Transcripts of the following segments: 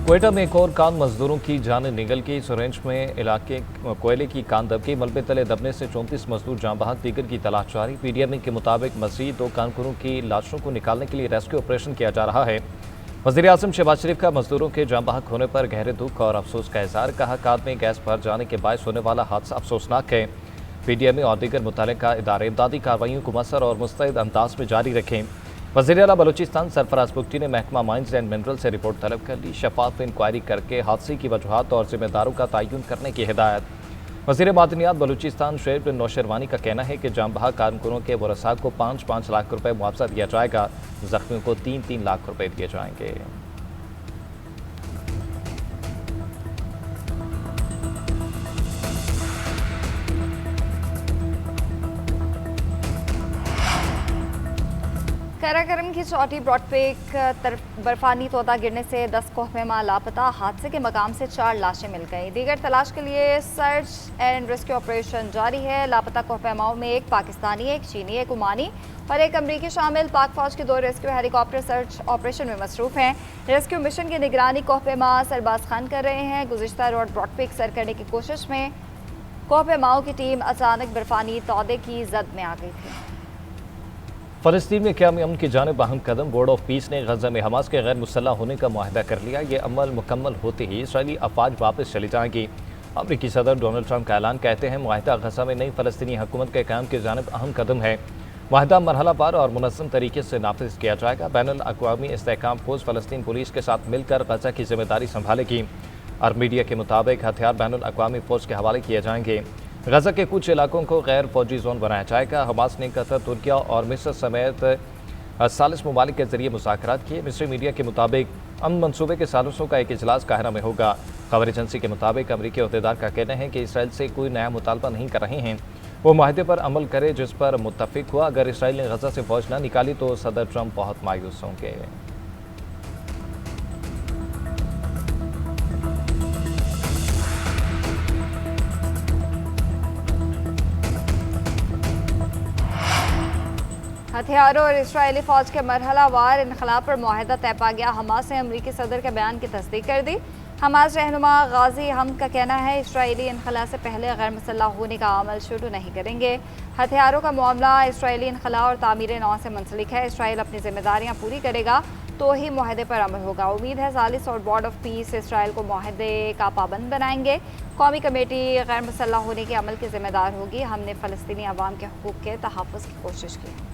क्वेटा में एक और कान मजदूरों की जान निगल के सुरेंज में इलाके कोयले की कान दबके मलबे तले दबने से 34 मजदूर जाँ बहक, दीगर की तलाश जारी। पीडीएम के मुताबिक मजीद 2 कानकुनों की लाशों को निकालने के लिए रेस्क्यू ऑपरेशन किया जा रहा है। वज़ीर आज़म शहबाज शरीफ का मजदूरों के जाँ बहक होने पर गहरे दुख और अफसोस का इजहार। कहा, कार में गैस भर जाने के बायस होने वाला हादसा अफसोसनाक है। पीडीएम और दीगर मुतल्लिका इदारे इमदादी कार्रवाइयों को मसर और मुस्तैद अंदाज में जारी रखें। वज़ीर आला बलूचिस्तान सरफराज बुगटी ने महकमा माइंस एंड मिनरल से रिपोर्ट तलब कर ली। शफाफ इंक्वायरी करके हादसे की वजूहात और जिम्मेदारों का तयन करने की हिदायत। वज़ीर मादनियात बलूचिस्तान शुएब बिन नौशरवानी का कहना है कि जाँ बहक कारकुनों के वरसा को 5-5 लाख रुपए मुआवजा दिया जाएगा। जख्मियों को 3-3 लाख रुपए दिए जाएंगे। काराकरम की चौटी ब्रॉडपेक तरफ बर्फानी तोता गिरने से 10 कोहपेमा लापता। हादसे के मकाम से 4 लाशें मिल गई। दीगर तलाश के लिए सर्च एंड रेस्क्यू ऑपरेशन जारी है। लापता कोहपेमाओं में एक पाकिस्तानी, एक चीनी, एक ओमानी और एक अमरीकी शामिल। पाक फौज के 2 रेस्क्यू हेलीकॉप्टर सर्च ऑपरेशन में मसरूफ हैं। रेस्क्यू मिशन की निगरानी कोहपेमा सरबाज खान कर रहे हैं। गुज़िश्ता रोड ब्रॉडपेक सर करने की कोशिश में कोहपेमाओं की टीम अचानक बर्फानी तोते की जद में आ गई थी। फ़लस्तीन में क़याम अमन की जानिब अहम कदम। बोर्ड ऑफ पीस ने गजा में हमास के गैर मुसल्लह होने का मुआहदा कर लिया। ये अमल मुकम्मल होते ही इसराइली अफवाज वापस चली जाएंगी। अमरीकी सदर डोनाल्ड ट्रंप का ऐलान। कहते हैं, मुआहदा गजा में नई फ़लस्तीनी हुकूमत के क़याम की जानिब अहम कदम है। मुआहदा मरहला पार और मुनज़्ज़म तरीके से नाफिज किया जाएगा। बैनुल अक़वामी इस्तेहकाम फ़ौज फ़लस्तीन पुलिस के साथ मिलकर गजा की जिम्मेदारी संभालेगी। अरब मीडिया के मुताबिक हथियार बैनुल अक़वामी फ़ौज के हवाले किए जाएंगे। गजा के कुछ इलाकों को गैर फौजी जोन बनाया जाएगा। हमास ने कतर, तुर्किया और मिस्र समेत 40 ममालिक के जरिए मुज़ाकरात किए। मिस्री मीडिया के मुताबिक अमन मनसूबे के सालिसों का एक इजलास काहिरा में होगा। खबर एजेंसी के मुताबिक अमरीकी अहदेदार का कहना है कि इसराइल से कोई नया मुतालबा नहीं कर रहे हैं। वो माहदे पर अमल करे जिस पर मुत्तफिक हुआ। अगर इसराइल ने गजा से फौज न निकाली तो सदर ट्रंप बहुत मायूस होंगे। हथियारों और इसराइली फ़ौज के मरहला वार इनखलाब पर मुआहदा तय पा गया। हमास ने अमरीकी सदर के बयान की तस्दीक कर दी। हमास रहनुमा गाजी हमद का कहना है, इसराइली इनखला से पहले गैर मुसल्लह होने का अमल शुरू नहीं करेंगे। हथियारों का मामला इसराइली इनखला और तामीर नौ से मुंसलिक है। इसराइल अपनी जिम्मेदारियाँ पूरी करेगा तो ही मुआहदे पर अमल होगा। उम्मीद है सालिस और बोर्ड ऑफ पीस इसराइल को मुआहदे का पाबंद बनाएंगे। कौमी कमेटी गैर मुसल्लह होने के अमल की जिम्मेदार होगी। हमने फ़लस्तीनी अवाम के हकूक़ के तहफ़्फ़ुज़ की कोशिश की है।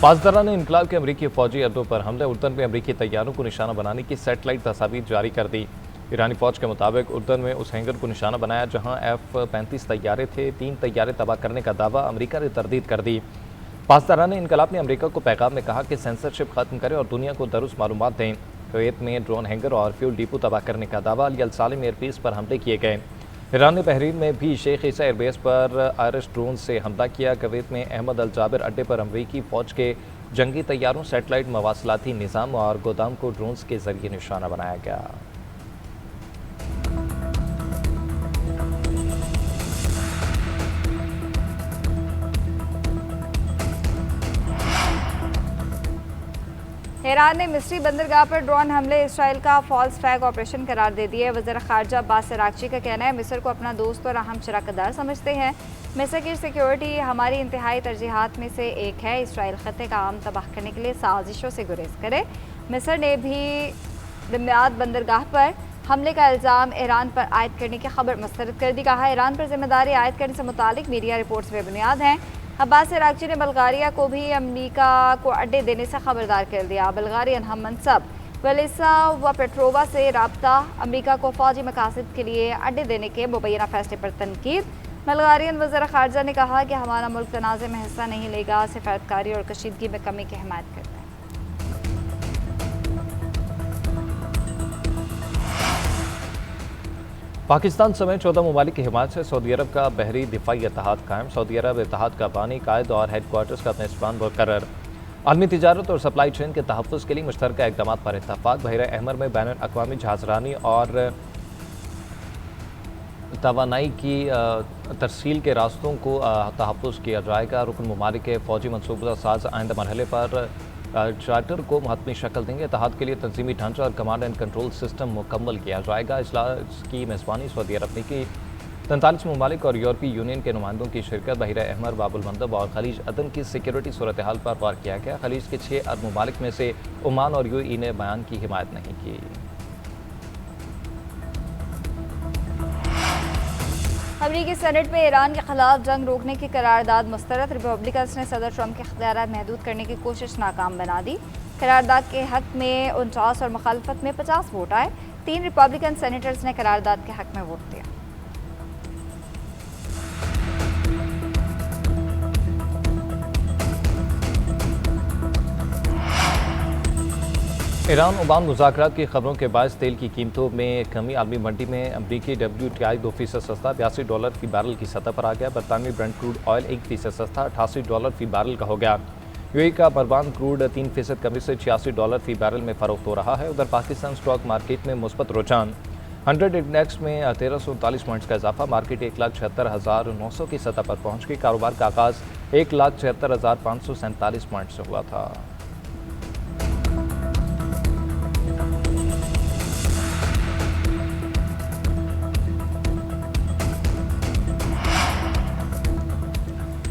पासदारान इनकलाब के अमरीकी फौजी अड्डों पर हमले। उर्दन में अमरीकी तैयारों को निशाना बनाने की सेटेलाइट तस्वीर जारी कर दी। ईरानी फौज के मुताबिक उर्दन में उस हैंगर को निशाना बनाया जहां F-35 तैयारे थे। 3 तैयारे तबाह करने का दावा अमरीका ने तरदीद कर दी। पासदारान इनकलाब ने अमरीका को पैगाम में कहा कि सेंसरशिप खत्म करें और दुनिया को दुरुस्त मालूमात दें। कुवैत में ड्रोन हैंगर और फ्यूल डिपो तबाह करने का दावा। अल सालिम एयरबेस पर हमले किए गए। ईरान ने बहरीन में भी शेख ईसा एयरबेस पर आयरिश ड्रोन से हमला किया। कुवैत में अहमद अल जाबिर अड्डे पर अमरीकी फौज के जंगी तैयारों, सेटेलाइट, मवासलाती निज़ाम और गोदाम को ड्रोन्स के जरिए निशाना बनाया गया। ईरान ने मिस्री बंदरगाह पर ड्रोन हमले इसराइल का फॉल्स फ्लैग ऑपरेशन करार दे दिए। वज़ीर ख़ारजा अब्बास अराग़ची का कहना है, मिस्र को अपना दोस्त और अहम शराकतदार समझते हैं। मिस्र की सिक्योरिटी हमारी इंतहाई तरजीहात में से एक है। इसराइल ख़त्े का आम तबाह करने के लिए साजिशों से गुरेज करे। मिस्र ने भी दिम्यात बंदरगाह पर हमले का इल्ज़ाम ईरान पर आयद करने की खबर मुस्तरद कर दी। कहा, ईरान पर जिम्मेदारी आयद करने से मुतालिक मीडिया रिपोर्ट्स बेबुनियाद हैं। अब्बास अराग़ची ने बल्गारिया को भी अमरीका को अड्डे देने से खबरदार कर दिया। बल्गारियन हम मनसब वेलिसा व पेट्रोवा से रब्ता। अमरीका को फौजी मकासद के लिए अड्डे देने के मुबैना फैसले पर तनकीद। बल्गारियन वज़ीर ख़ारजा ने कहा कि हमारा मुल्क तनाज़े में हिस्सा नहीं लेगा, सिफारतकारी और कशीदगी में कमी की हिमायत करता है। पाकिस्तान समेत 14 ममालिक की हिमायत से सऊदी अरब का बहरी दिफाई इत्तेहाद कायम। सऊदी अरब इत्तेहाद का बानी, कायद और हेडक्वार्टर्स का मेज़बान मुकर्रर। आलमी तिजारत और सप्लाई चेन के तहफ़्फ़ुज़ के लिए मुश्तरका इक़दाम पर इत्तफ़ाक़। बहर अहमर में बैनुल अक़वामी जहाज़रानी और तवानाई की तरसील के रास्तों को तहफ़्फ़ुज़ किया जाएगा। रुकन ममालिक के फ़ौजी मनसूबा साज आइंदा मरहले पर चार्टर को महत्मी शक्ल देंगे। इत्तेहाद के लिए तंजीमी ढांचा और कमांड एंड कंट्रोल सिस्टम मुकम्मल किया जाएगा। इजलास की मेज़बानी सऊदी अरब ने की। 43 ममालिक और यूरोपीय यूनियन के नुमाइंदों की शिरकत। बहर अहमर, बाबुल मंदब और खलीज अदन की सिक्योरिटी सूरत हाल पर गौर किया गया। खलीज के 6 अरब ममालिक में से ओमान और UAE ने बयान की हिमायत नहीं की। अमरीकी सेनेट में ईरान के खिलाफ जंग रोकने की करारदाद मुस्तरद। रिपब्लिकन्स ने सदर ट्रंप के इख्तियारात महदूद करने की कोशिश नाकाम बना दी। करारदाद के हक में 49 और मुखालफत में 50 वोट आए। 3 रिपब्लिकन सेनेटर्स ने करारदाद के हक में वोट दिया। ईरान ओमान मुज़ाकरात की खबरों के बायस तेल की कीमतों में कमी। आलमी मंडी में अमरीकी WTI $2 सस्ता $82 फी बैरल की सतह पर आ गया। बरतानवी ब्रेंट क्रूड ऑयल $1 सस्ता $88 फी बैरल का हो गया। UAE का बरबान क्रूड 3% कमी से $86 फी बैरल में फरोख्त हो रहा है। उधर पाकिस्तान स्टॉक मार्केट में मुस्बत रुझान। 100 इंडेक्स में 1339 पॉइंट्स का इजाफा। मार्केट 1,76,900 की सतह पर पहुँच गई। कारोबार का आगाज़ 1,76,547 पॉइंट से हुआ था।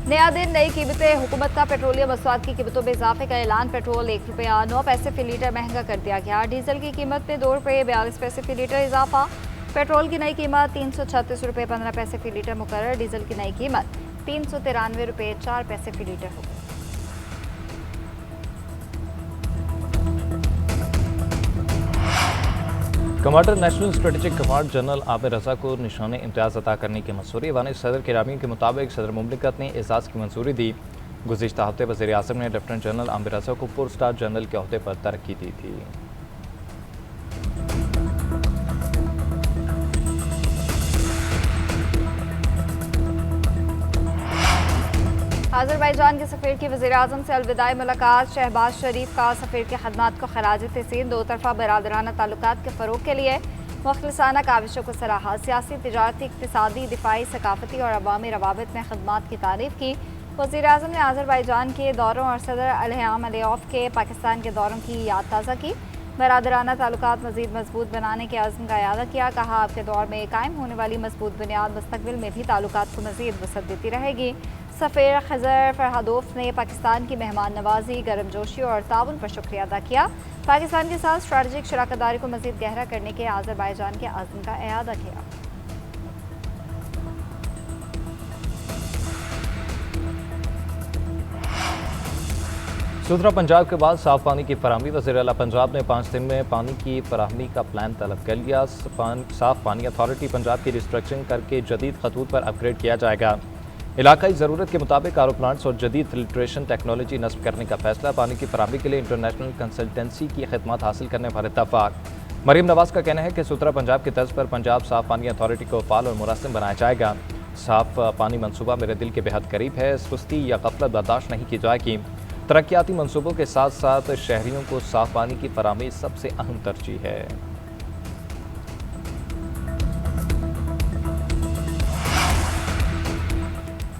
नया दिन, नई कीमतें। हुकूमत का पेट्रोलियम मसवाद की कीमतों में इजाफे का ऐलान। पेट्रोल ₹1.09 फी लीटर महंगा कर दिया गया। डीजल की कीमत में ₹2.42 फी लीटर इजाफा। पेट्रोल की नई कीमत ₹336.15 फी लीटर मुकर्रर। डीजल की नई कीमत ₹393.04 फी लीटर होगी। Commander national strategic command general Aamir Raza को निशान इम्तियाज़ अता करने की मंजूरी। वानी सदर के रामियों के मुताबिक सदर मुमलिकत ने एजाज़ की मंजूरी दी। गुज़िश्ता हफ्ते वज़ीर आज़म ने लेफ्टिनेंट जनरल आमिर रजा को 4 स्टार जनरल के अहदे पर तरक्की दी थी। आज़रबाईजान के सफ़ीर की वज़ीर-ए-आज़म से अलविदाई मुलाकात। शहबाज शरीफ का सफ़ीर की खदमात को खराज तहसीन। दो तरफ़ा बरादराना ताल्लुकात के फ़रोग़ के लिए मुख़लिसाना काविशों को सराहा। सियासी, तिजारती, इक़्तिसादी, दिफ़ाई, सकाफ़ती और अवामी रवाबित में खदमात की तारीफ़ की। वज़ीर-ए-आज़म ने आज़रबाईजान के दौरों और सदर इल्हाम अलियव के पाकिस्तान के दौरों की याद ताज़ा की। बरादराना ताल्लुकात मज़ीद मजबूत बनाने के अज़्म का इयादा किया। कहा, आपके दौर में कायम होने वाली मजबूत बुनियाद मुस्तक़बिल में भी ताल्लुकात को मज़ीद वसअत देती रहेगी। सफ़ीर खज़र फरहादोफ ने पाकिस्तान की मेहमान नवाजी, गर्मजोशी और ताउन पर शुक्रिया अदा किया। पाकिस्तान के साथ स्ट्रैटेजिक शराकतदारी को मज़ीद गहरा करने के आज़रबाईजान के अज़्म का इयादा किया। सुथरा पंजाब के बाद साफ पानी की फराहमी। वज़ीर आला पंजाब ने 5 दिन में पानी की फराहमी का प्लान तलब कर लिया। साफ पानी अथॉरिटी पंजाब की रिस्ट्रक्चरिंग करके जदीद खतूत पर अपग्रेड किया जाएगा। इलाकाई ज़रूरत के मुताबिक आर ओ प्लांट्स और जदीद फिल्ट्रेशन टेक्नोलॉजी नस्ब करने का फैसला। पानी की फराहमी के लिए इंटरनेशनल कंसल्टेंसी की खिदमत हासिल करने पर इत्तफाक। मरीम नवाज का कहना है कि सुथरा पंजाब की तर्ज पर पंजाब साफ पानी अथॉरिटी को फाल और मुनासिब बनाया जाएगा। साफ पानी मनसूबा मेरे दिल के बेहद करीब है। सुस्ती या गफलत बर्दाश्त नहीं की जाएगी। तरक्याती मनसूबों के साथ साथ शहरियों को साफ पानी की फराहमी सबसे अहम तरजीह है।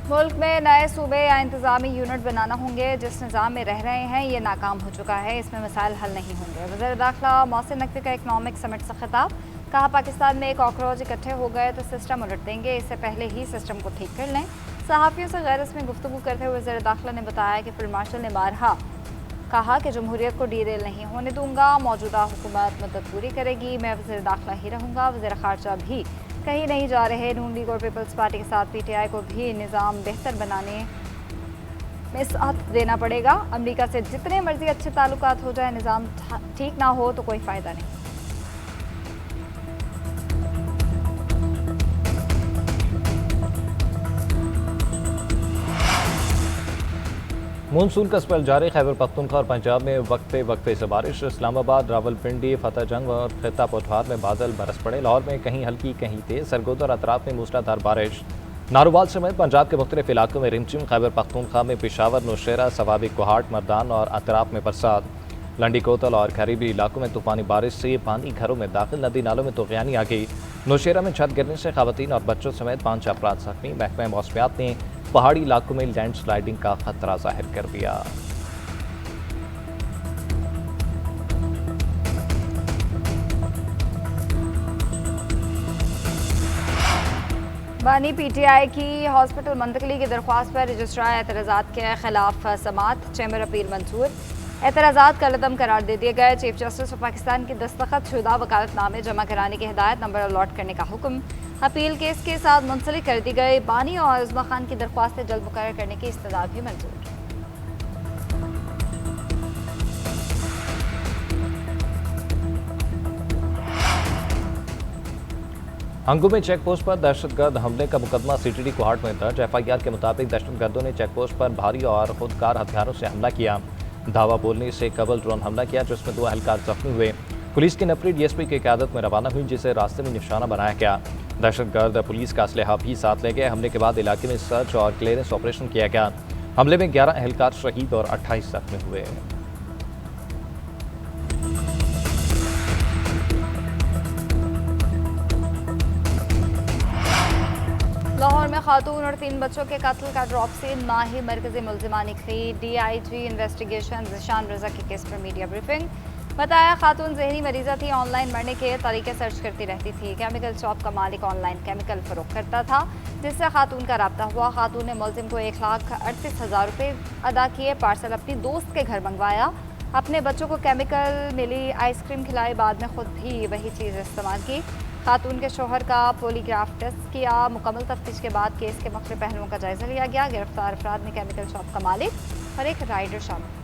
मुल्क में नए सूबे या इंतजामी यूनिट बनाना होंगे। जिस निज़ाम में रह रहे हैं ये नाकाम हो चुका है। इसमें मसाइल हल नहीं होंगे। वज़ीर दाखिला मोहसिन नकवी का इकनॉमिक समिट से खिताब। कहा, पाकिस्तान में कॉकरोच इकट्ठे हो गए तो सिस्टम उलट देंगे। इससे पहले ही सिस्टम को ठीक कर लें। सहाफ़ियों से गैर रस्मी गुफ्तगू करते हुए वज़ीर दाखिला ने बताया कि फील्ड मार्शल ने बारहा कहा कि जमहूरियत को डीरेल नहीं होने दूंगा। मौजूदा हुकूमत मुद्दत पूरी करेगी। मैं वज़ीर दाखिला ही रहूँगा। वज़ीर ख़ारजा भी कहीं नहीं जा रहे। नून लीग और पीपल्स पार्टी के साथ PTI को भी निज़ाम बेहतर बनाने में साथ देना पड़ेगा। अमेरिका से जितने मर्जी अच्छे ताल्लुकात हो जाए, निज़ाम ठीक ना हो तो कोई फ़ायदा नहीं। मानसून का स्पेल जारी। खैबर पख्तूनख्वा और पंजाब में वक्फे वक्फे से बारिश। इस्लामाबाद, रावलपिंडी, फतेहजंग और खिता पोठवार में बादल बरस पड़े। लाहौर में कहीं हल्की कहीं तेज। सरगोदा और अतराफ में मूसलाधार बारिश। नारोवाल समेत पंजाब के मुख्तलिफ इलाकों में रिमझिम, खैबर पख्तूनख्वा में पेशावर, नौशेरा, सवाबी कोहाट, मर्दान और अतराफ में बरसात। लंडी कोतल और करीबी इलाकों में तूफानी बारिश से पानी घरों में दाखिल, नदी नालों में तूफ़ानी आ गई। नौशेरा में छत गिरने से खवातीन और बच्चों समेत 5 अफराद जख्मी। महकमा मौसमियात ने पहाड़ी इलाकों में लैंड स्लाइडिंग का खतरा जाहिर कर दिया। बानी पीटीआई की हॉस्पिटल मुंतकली की दरख्वास्त पर रजिस्ट्रार एतराज़ात के खिलाफ समात, चैम्बर अपील मंजूर। एतराज़ात कलअदम करार दे दिए गए। चीफ जस्टिस ऑफ पाकिस्तान की दस्तखत शुदा वकालतनामे जमा कराने की हिदायत, नंबर अलॉट करने का हुक्म। अपील केस के साथ मुंसलिक कर दी गई। बानी और उज़मा खान की दरख्वास्तें जल्द मुकर्रर करने की इस्तदा भी मंजूर। हंगू में चेक पोस्ट पर दहशतगर्द हमले का मुकदमा सीटीडी कोहाट में दर्ज। एफआईआर के मुताबिक दहशतगर्दों ने चेक पोस्ट पर भारी और खुदकार हथियारों से हमला किया। धावा बोलने से कबल ड्रोन हमला किया, जिसमें 2 एहलकार जख्मी हुए। पुलिस की नफरी डीएसपी की क़यादत में रवाना हुई, जिसे रास्ते में निशाना बनाया गया। दहशतगर्द पुलिस का असलहा भी साथ ले गए। हमले के बाद इलाके में सर्च और क्लियरेंस ऑपरेशन किया गया। हमले में 11 एहलकार शहीद और 28 जख्मी हुए। लाहौर में खातून और 3 बच्चों के कत्ल का ड्रॉप से माही मरकजी मुल्जिमानी की। डीआईजी इन्वेस्टिगेशन ज़िशान रज़ा के केस पर मीडिया ब्रीफिंग। बताया खातून जहनी मरीजा थी, ऑनलाइन मरने के तरीके सर्च करती रहती थी। केमिकल शॉप का मालिक ऑनलाइन केमिकल फरोख्त करता था, जिससे खातून का रब्ता हुआ। खातून ने मुल्जिम को 1,38,000 रुपये अदा किए। पार्सल अपनी दोस्त के घर मंगवाया। अपने बच्चों को केमिकल मिली आइसक्रीम खिलाई, बाद में खुद भी वही चीज़ इस्तेमाल की। खातून के शोहर का पॉलीग्राफ टेस्ट किया। मुकम्मल तफ्तीश के बाद केस के मुख्तलिफ पहलुओं का जायजा लिया गया। गिरफ्तार अफराद में केमिकल शॉप का मालिक और एक राइडर शामिल।